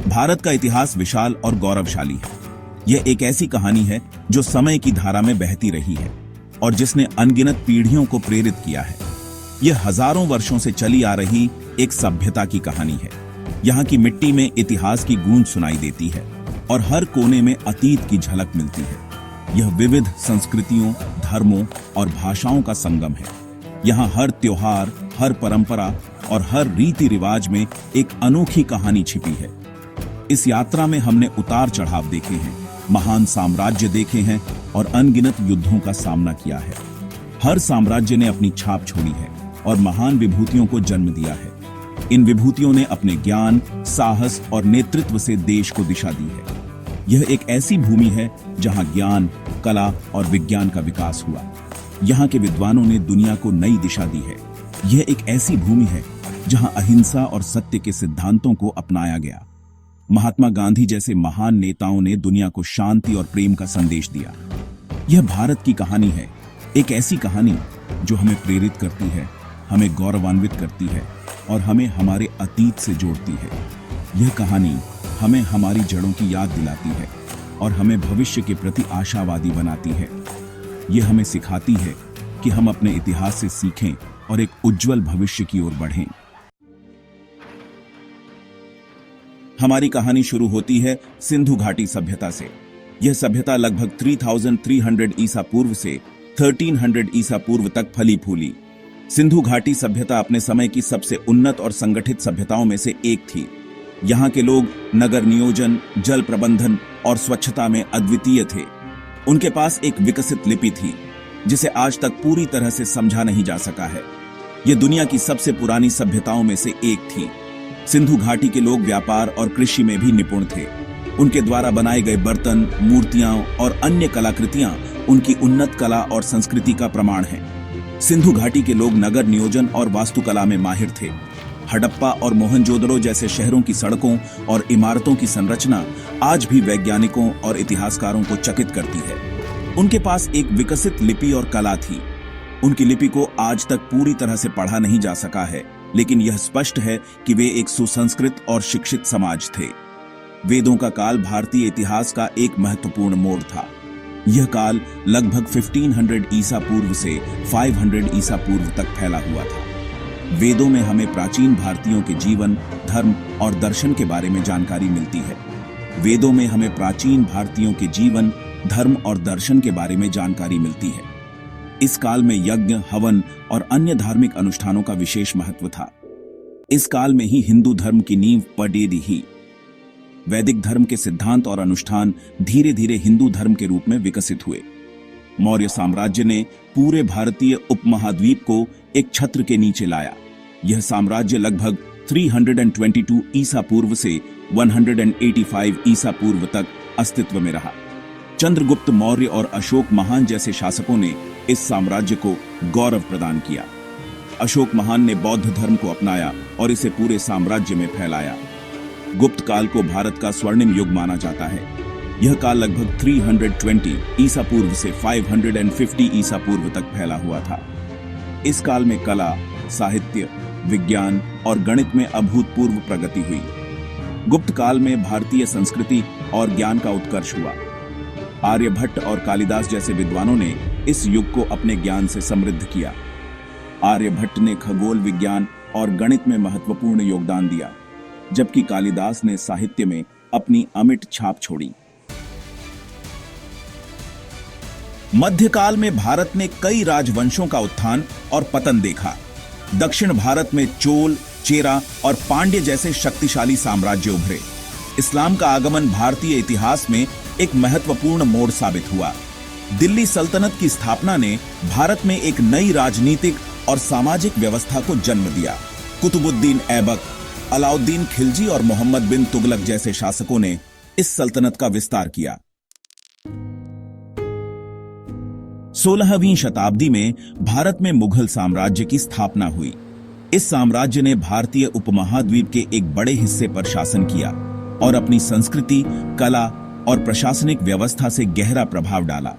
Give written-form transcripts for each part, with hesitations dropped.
भारत का इतिहास विशाल और गौरवशाली है। यह एक ऐसी कहानी है जो समय की धारा में बहती रही है और जिसने अनगिनत पीढ़ियों को प्रेरित किया है। यह हजारों वर्षों से चली आ रही एक सभ्यता की कहानी है। यहाँ की मिट्टी में इतिहास की गूंज सुनाई देती है और हर कोने में अतीत की झलक मिलती है। यह विविध संस्कृतियों, धर्मों और भाषाओं का संगम है। यहाँ हर त्योहार, हर परंपरा और हर रीति रिवाज में एक अनोखी कहानी छिपी है। इस यात्रा में हमने उतार चढ़ाव देखे हैं, महान साम्राज्य देखे हैं और अनगिनत युद्धों का सामना किया है। हर साम्राज्य ने अपनी छाप छोड़ी है और महान विभूतियों को जन्म दिया है। इन विभूतियों ने अपने ज्ञान, साहस और नेतृत्व से देश को दिशा दी है। यह एक ऐसी भूमि है जहां ज्ञान, कला और विज्ञान का विकास हुआ। यहाँ के विद्वानों ने दुनिया को नई दिशा दी है। यह एक ऐसी भूमि है जहां अहिंसा और सत्य के सिद्धांतों को अपनाया गया। महात्मा गांधी जैसे महान नेताओं ने दुनिया को शांति और प्रेम का संदेश दिया। यह भारत की कहानी है, एक ऐसी कहानी जो हमें प्रेरित करती है, हमें गौरवान्वित करती है और हमें हमारे अतीत से जोड़ती है। यह कहानी हमें हमारी जड़ों की याद दिलाती है और हमें भविष्य के प्रति आशावादी बनाती है। यह हमें सिखाती है कि हम अपने इतिहास से सीखें और एक उज्जवल भविष्य की ओर बढ़ें। हमारी कहानी शुरू होती है सिंधु घाटी सभ्यता से। यह सभ्यता लगभग 3300 ईसा पूर्व से 1300 ईसा पूर्व तक फली फूली। सिंधु घाटी सभ्यता अपने समय की सबसे उन्नत और संगठित सभ्यताओं में से एक थी। यहाँ के लोग नगर नियोजन, जल प्रबंधन और स्वच्छता में अद्वितीय थे। उनके पास एक विकसित लिपि थी जिसे आज तक पूरी तरह से समझा नहीं जा सका है। यह दुनिया की सबसे पुरानी सभ्यताओं में से एक थी। सिंधु घाटी के लोग व्यापार और कृषि में भी निपुण थे। उनके द्वारा बनाए गए बर्तन, मूर्तियां और अन्य कलाकृतियां उनकी उन्नत कला और संस्कृति का प्रमाण हैं। सिंधु घाटी के लोग नगर नियोजन और वास्तुकला में माहिर थे। हड़प्पा और मोहनजोदड़ो जैसे शहरों की सड़कों और इमारतों की संरचना आज भी वैज्ञानिकों और इतिहासकारों को चकित करती है। उनके पास एक विकसित लिपि और कला थी। उनकी लिपि को आज तक पूरी तरह से पढ़ा नहीं जा सका है, लेकिन यह स्पष्ट है कि वे एक सुसंस्कृत और शिक्षित समाज थे। वेदों का काल भारतीय इतिहास का एक महत्वपूर्ण मोड़ था। यह काल लगभग 1500 ईसा पूर्व से 500 ईसा पूर्व तक फैला हुआ था। वेदों में हमें प्राचीन भारतीयों के जीवन, धर्म और दर्शन के बारे में जानकारी मिलती है। वेदों में हमें प्राचीन भारतीयों के जीवन, धर्म और दर्शन के बारे में जानकारी मिलती है। इस काल में यज्ञ, हवन और अन्य धार्मिक अनुष्ठानों का विशेष महत्व था। इस काल में ही हिंदू धर्म की नींव पड़ी रही। वैदिक धर्म के सिद्धांत और अनुष्ठान धीरे धीरे हिंदू धर्म के रूप में विकसित हुए। मौर्य साम्राज्य ने पूरे भारतीय उपमहाद्वीप को एक छत्र के नीचे लाया। यह साम्राज्य लगभग 322 ईसा पूर्व से 185 ईसा पूर्व तक अस्तित्व में रहा। चंद्रगुप्त मौर्य और अशोक महान जैसे शासकों ने इस साम्राज्य को गौरव प्रदान किया। अशोक महान ने बौद्ध धर्म को अपनाया और इसे पूरे साम्राज्य में फैलाया। गुप्त काल को भारत का स्वर्णिम युग माना जाता है। यह काल लगभग 320 ईसा पूर्व से 550 ईसा पूर्व तक फैला हुआ था। इस काल में कला, साहित्य, विज्ञान और गणित में अभूतपूर्व प्रगति हुई। गुप्त काल में भारतीय संस्कृति और ज्ञान का उत्कर्ष हुआ। आर्यभट्ट और कालिदास जैसे विद्वानों ने इस युग को अपने ज्ञान से समृद्ध किया। आर्यभट्ट ने खगोल विज्ञान और गणित में महत्वपूर्ण योगदान दिया, जबकि कालिदास ने साहित्य में अपनी अमिट छाप छोड़ी। मध्यकाल में भारत ने कई राजवंशों का उत्थान और पतन देखा। दक्षिण भारत में चोल, चेरा और पांड्य जैसे शक्तिशाली साम्राज्य उभरे। इस्लाम का आगमन भारतीय इतिहास में एक महत्वपूर्ण मोड़ साबित हुआ। दिल्ली सल्तनत की स्थापना ने भारत में एक नई राजनीतिक और सामाजिक व्यवस्था को जन्म दिया। कुतुबुद्दीन ऐबक, अलाउद्दीन खिलजी और मोहम्मद बिन तुगलक जैसे शासकों ने इस सल्तनत का विस्तार किया। 16वीं शताब्दी में भारत में मुगल साम्राज्य की स्थापना हुई। इस साम्राज्य ने भारतीय उपमहाद्वीप के एक बड़े हिस्से पर शासन किया और अपनी संस्कृति, कला और प्रशासनिक व्यवस्था से गहरा प्रभाव डाला।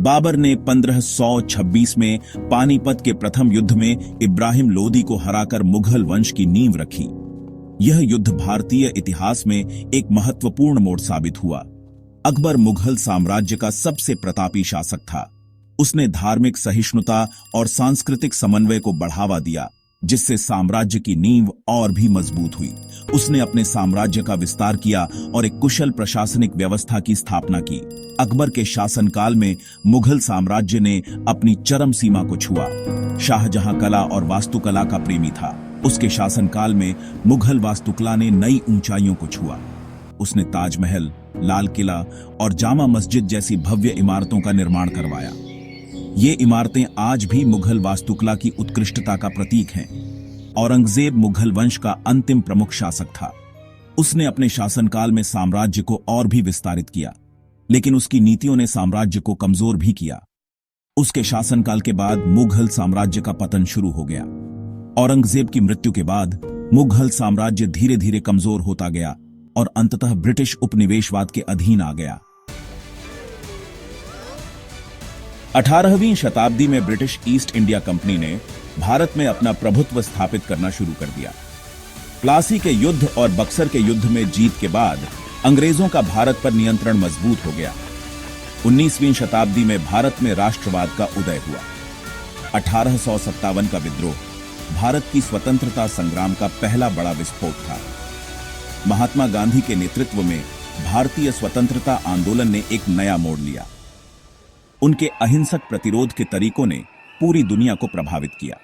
बाबर ने 1526 में पानीपत के प्रथम युद्ध में इब्राहिम लोदी को हराकर मुगल वंश की नींव रखी। यह युद्ध भारतीय इतिहास में एक महत्वपूर्ण मोड़ साबित हुआ। अकबर मुगल साम्राज्य का सबसे प्रतापी शासक था। उसने धार्मिक सहिष्णुता और सांस्कृतिक समन्वय को बढ़ावा दिया, जिससे साम्राज्य की नींव और भी मजबूत हुई। उसने अपने साम्राज्य का विस्तार किया और एक कुशल प्रशासनिक व्यवस्था की स्थापना की। अकबर के शासनकाल में मुगल साम्राज्य ने अपनी चरम सीमा को छुआ। शाहजहां कला और वास्तुकला का प्रेमी था। उसके शासनकाल में मुगल वास्तुकला ने नई ऊंचाइयों को छुआ। उसने ताजमहल, लाल किला और जामा मस्जिद जैसी भव्य इमारतों का निर्माण करवाया। ये इमारतें आज भी मुगल वास्तुकला की उत्कृष्टता का प्रतीक हैं। औरंगजेब मुगल वंश का अंतिम प्रमुख शासक था। उसने अपने शासनकाल में साम्राज्य को और भी विस्तारित किया, लेकिन उसकी नीतियों ने साम्राज्य को कमजोर भी किया। उसके शासनकाल के बाद मुगल साम्राज्य का पतन शुरू हो गया। औरंगजेब की मृत्यु के बाद मुगल साम्राज्य धीरे धीरे कमजोर होता गया और अंततः ब्रिटिश उपनिवेशवाद के अधीन आ गया। 18वीं शताब्दी में ब्रिटिश ईस्ट इंडिया कंपनी ने भारत में अपना प्रभुत्व स्थापित करना शुरू कर दिया। प्लासी के युद्ध और बक्सर के युद्ध में जीत के बाद अंग्रेजों का भारत पर नियंत्रण मजबूत हो गया। 19वीं शताब्दी में भारत में राष्ट्रवाद का उदय हुआ। 1857 का विद्रोह भारत की स्वतंत्रता संग्राम का पहला बड़ा विस्फोट था। महात्मा गांधी के नेतृत्व में भारतीय स्वतंत्रता आंदोलन ने एक नया मोड़ लिया। उनके अहिंसक प्रतिरोध के तरीकों ने पूरी दुनिया को प्रभावित किया।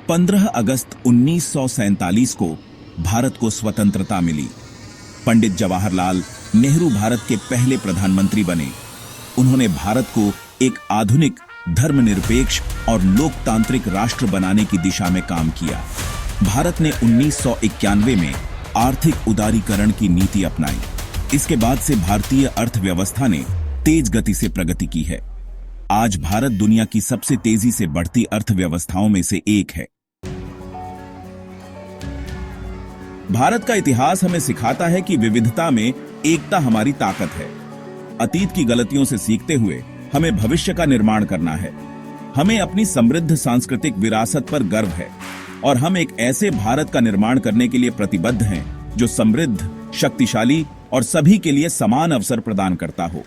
15 अगस्त 1947 को भारत को स्वतंत्रता मिली। पंडित जवाहरलाल नेहरू भारत के पहले प्रधानमंत्री बने। उन्होंने भारत को एक आधुनिक, धर्मनिरपेक्ष और लोकतांत्रिक राष्ट्र बनाने की दिशा में काम किया। भारत ने 1991 में आर्थिक उदारीकरण की नीति अपनाई। इसके बाद से भारतीय अर्थव्यवस्था ने तेज गति से प्रगति की है। आज भारत दुनिया की सबसे तेजी से बढ़ती अर्थव्यवस्थाओं में से एक है। भारत का इतिहास हमें सिखाता है कि विविधता में एकता हमारी ताकत है। अतीत की गलतियों से सीखते हुए हमें भविष्य का निर्माण करना है। हमें अपनी समृद्ध सांस्कृतिक विरासत पर गर्व है और हम एक ऐसे भारत का निर्माण करने के लिए प्रतिबद्ध हैं जो समृद्ध, शक्तिशाली और सभी के लिए समान अवसर प्रदान करता हो।